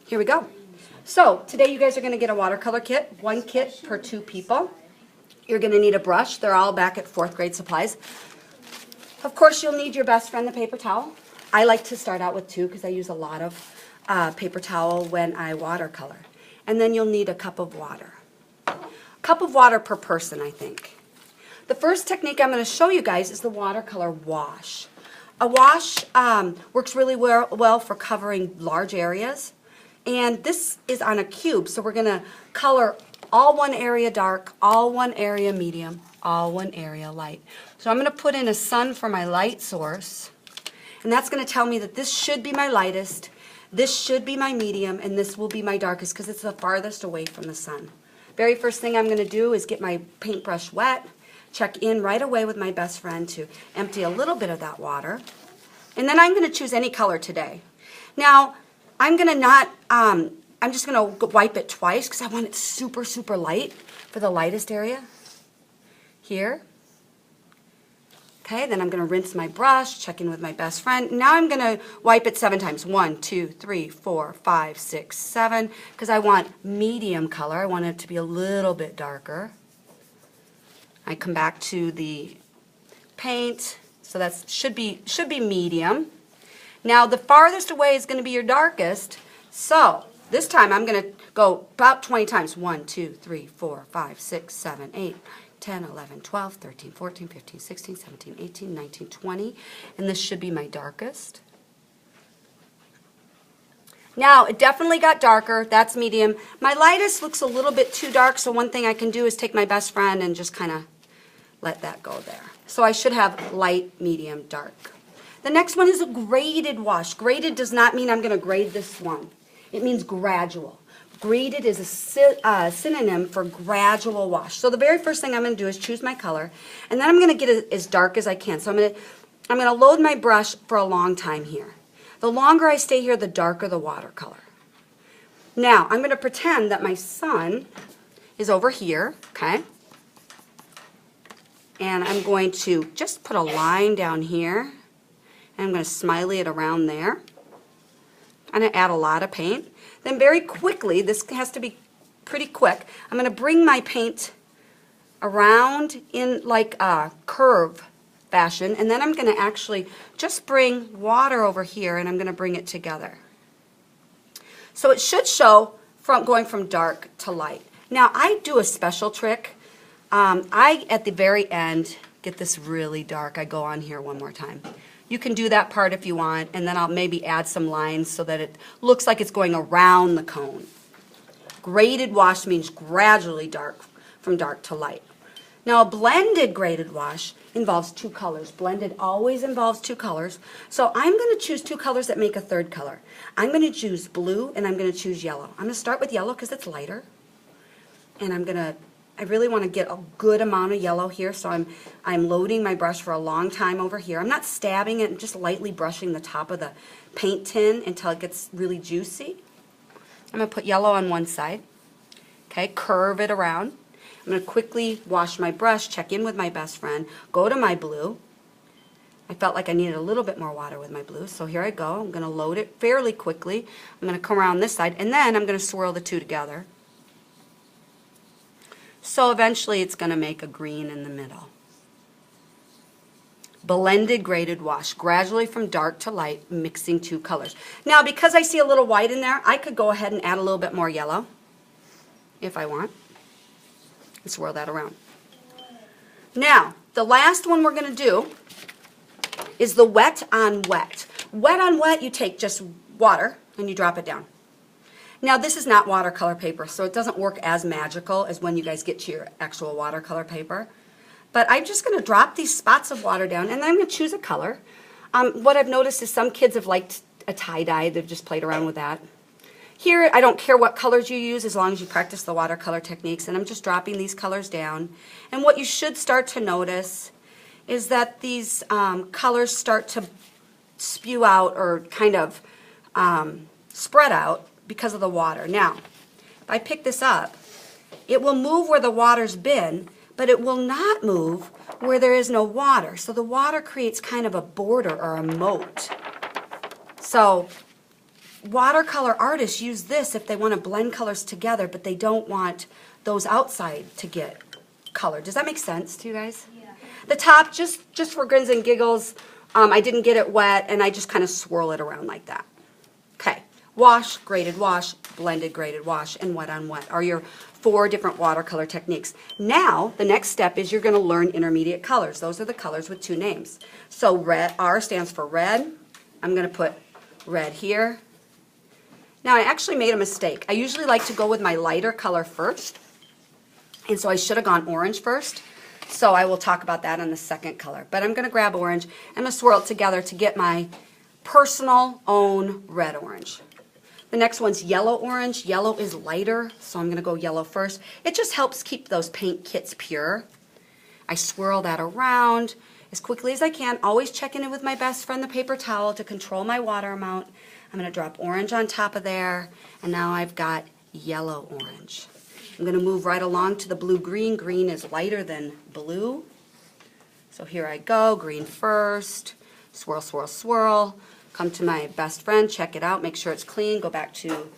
Here we go. So today you guys are going to get a watercolor kit, one kit per 2 people. You're going to need a brush. They're all back at 4th grade supplies. Of course, you'll need your best friend, the paper towel. I like to start out with 2 because I use a lot of paper towel when I watercolor. And then you'll need a cup of water. A cup of water per person, I think. The first technique I'm going to show you guys is the watercolor wash. A wash works really well for covering large areas. And this is on a cube, so we're going to color all one area dark, all one area medium, all one area light. So I'm going to put in a sun for my light source, and that's going to tell me that this should be my lightest, this should be my medium, and this will be my darkest because it's the farthest away from the sun. Very first thing I'm going to do is get my paintbrush wet, check in right away with my best friend to empty a little bit of that water, and then I'm going to choose any color today. Now, I'm just going to wipe it twice because I want it super, super light for the lightest area. Here. Okay, then I'm going to rinse my brush, check in with my best friend. Now I'm going to wipe it 7 times. 1, 2, 3, 4, 5, 6, 7. Because I want medium color. I want it to be a little bit darker. I come back to the paint. So that should be medium. Now the farthest away is going to be your darkest, so this time I'm going to go about 20 times. 1, 2, 3, 4, 5, 6, 7, 8, 10, 11, 12, 13, 14, 15, 16, 17, 18, 19, 20, and this should be my darkest. Now it definitely got darker, that's medium. My lightest looks a little bit too dark, so one thing I can do is take my best friend and just kind of let that go there. So I should have light, medium, dark. The next one is a graded wash. Graded does not mean I'm going to grade this one. It means gradual. Graded is a synonym for gradual wash. So the very first thing I'm going to do is choose my color, and then I'm going to get it as dark as I can. So I'm going to load my brush for a long time here. The longer I stay here, the darker the watercolor. Now I'm going to pretend that my sun is over here, okay? And I'm going to just put a line down here. I'm going to smiley it around there. I'm going to add a lot of paint. Then very quickly, this has to be pretty quick, I'm going to bring my paint around in like a curve fashion, and then I'm going to actually just bring water over here, and I'm going to bring it together. So it should show from going from dark to light. Now I do a special trick. At the very end, get this really dark. I go on here one more time. You can do that part if you want, and then I'll maybe add some lines so that it looks like it's going around the cone. Graded wash means gradually dark, from dark to light. Now a blended graded wash involves 2 colors. Blended always involves 2 colors. So I'm going to choose 2 colors that make a 3rd color. I'm going to choose blue and I'm going to choose yellow. I'm going to start with yellow because it's lighter. And I really want to get a good amount of yellow here, so I'm loading my brush for a long time over here. I'm not stabbing it, I'm just lightly brushing the top of the paint tin until it gets really juicy. I'm going to put yellow on one side, okay, curve it around. I'm going to quickly wash my brush, check in with my best friend, go to my blue. I felt like I needed a little bit more water with my blue, so here I go. I'm going to load it fairly quickly. I'm going to come around this side, and then I'm going to swirl the 2 together. So eventually it's going to make a green in the middle. Blended graded wash, gradually from dark to light, mixing 2 colors. Now because I see a little white in there, I could go ahead and add a little bit more yellow, if I want, and swirl that around. Now, the last one we're going to do is the wet on wet. Wet on wet, you take just water and you drop it down. Now this is not watercolor paper, so it doesn't work as magical as when you guys get to your actual watercolor paper. But I'm just going to drop these spots of water down, and then I'm going to choose a color. What I've noticed is some kids have liked a tie-dye. They've just played around with that. Here, I don't care what colors you use as long as you practice the watercolor techniques, and I'm just dropping these colors down. And what you should start to notice is that these colors start to spew out or kind of spread out because of the water. Now, if I pick this up, it will move where the water's been, but it will not move where there is no water. So the water creates kind of a border or a moat. So watercolor artists use this if they want to blend colors together, but they don't want those outside to get colored. Does that make sense to you guys? Yeah. The top, just for grins and giggles, I didn't get it wet, and I just kind of swirl it around like that. Okay, wash, graded wash, blended, graded wash, and wet on wet are your 4 different watercolor techniques. Now, the next step is you're going to learn intermediate colors. Those are the colors with 2 names. So red, R stands for red. I'm going to put red here. Now, I actually made a mistake. I usually like to go with my lighter color first, and so I should have gone orange first. So I will talk about that on the second color. But I'm going to grab orange. I'm going to swirl it together to get my personal own red orange. The next one's yellow orange. Yellow is lighter, so I'm going to go yellow first. It just helps keep those paint kits pure. I swirl that around as quickly as I can, always checking in with my best friend, the paper towel, to control my water amount. I'm going to drop orange on top of there, and now I've got yellow orange. I'm going to move right along to the blue-green. Green is lighter than blue. So here I go, green first. Swirl, swirl, swirl. Come to my best friend, check it out, make sure it's clean. Go back to